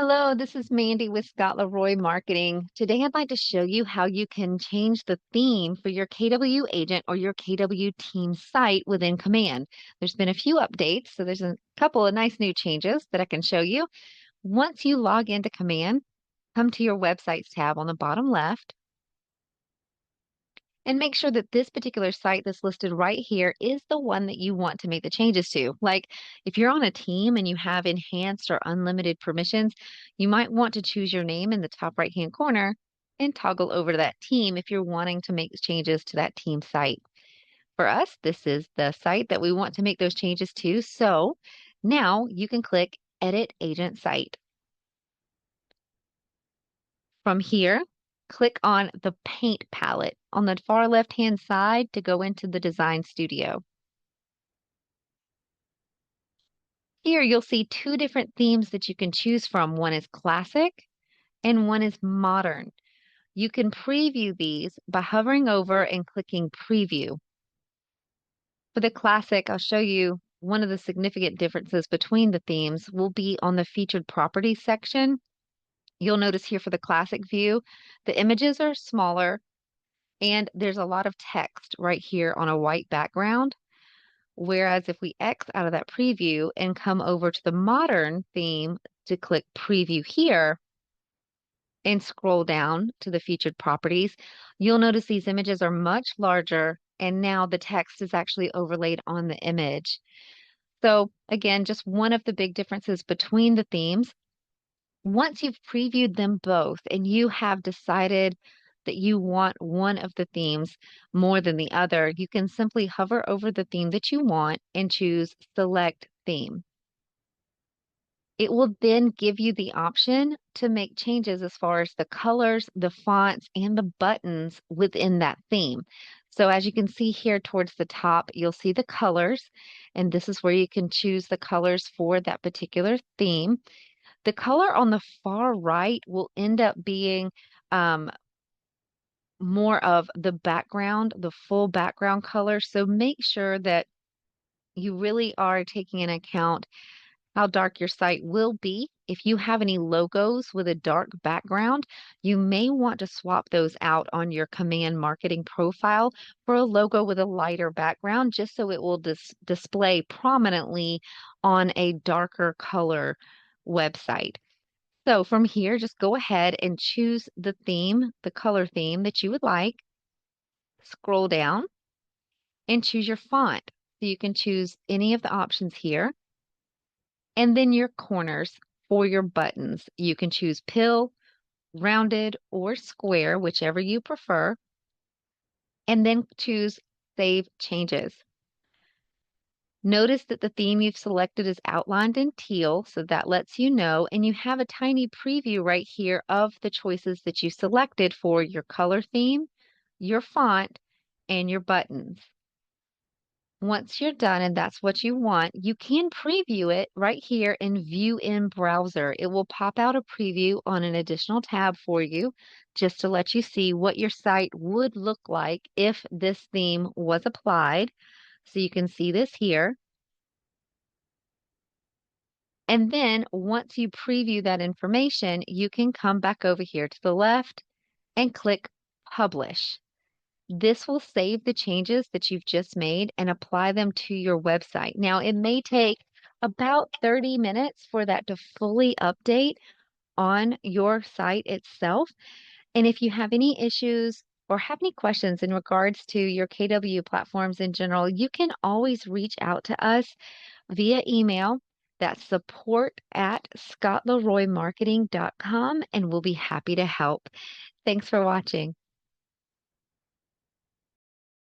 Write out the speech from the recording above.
Hello, this is Mandy with Scott Leroy Marketing. Today I'd like to show you how you can change the theme for your KW agent or your KW team site within Command. There's been a few updates, so there's a couple of nice new changes that I can show you. Once you log into Command, come to your Websites tab on the bottom left and make sure that this particular site that's listed right here is the one that you want to make the changes to. Like if you're on a team and you have enhanced or unlimited permissions, you might want to choose your name in the top right-hand corner and toggle over to that team if you're wanting to make changes to that team site. For us, this is the site that we want to make those changes to. So now you can click Edit Agent Site. From here, click on the paint palette on the far left-hand side to go into the Design Studio. Here you'll see two different themes that you can choose from. One is classic and one is modern. You can preview these by hovering over and clicking preview. For the classic, I'll show you one of the significant differences between the themes will be on the featured properties section. You'll notice here for the classic view, the images are smaller and there's a lot of text right here on a white background. Whereas if we X out of that preview and come over to the modern theme to click preview here and scroll down to the featured properties, you'll notice these images are much larger and now the text is actually overlaid on the image. So again, just one of the big differences between the themes. Once you've previewed them both and you have decided that you want one of the themes more than the other, you can simply hover over the theme that you want and choose Select Theme. It will then give you the option to make changes as far as the colors, the fonts, and the buttons within that theme. So as you can see here towards the top, you'll see the colors, and this is where you can choose the colors for that particular theme. The color on the far right will end up being more of the background, the full background color. So make sure that you really are taking into account how dark your site will be. If you have any logos with a dark background, you may want to swap those out on your Command marketing profile for a logo with a lighter background, just so it will display prominently on a darker color website. So from here, just go ahead and choose the theme, the color theme that you would like. Scroll down and choose your font. So you can choose any of the options here. And then your corners for your buttons. You can choose pill, rounded, or square, whichever you prefer. And then choose Save Changes. Notice that the theme you've selected is outlined in teal, so that lets you know, and you have a tiny preview right here of the choices that you selected for your color theme, your font, and your buttons. Once you're done and that's what you want, you can preview it right here in View in Browser. It will pop out a preview on an additional tab for you just to let you see what your site would look like if this theme was applied. So you can see this here. And then once you preview that information, you can come back over here to the left and click Publish. This will save the changes that you've just made and apply them to your website. Now, it may take about 30 minutes for that to fully update on your site itself. And if you have any issues or have any questions in regards to your KW platforms in general, you can always reach out to us via email. That's support@scottleroymarketing.com, and we'll be happy to help. Thanks for watching.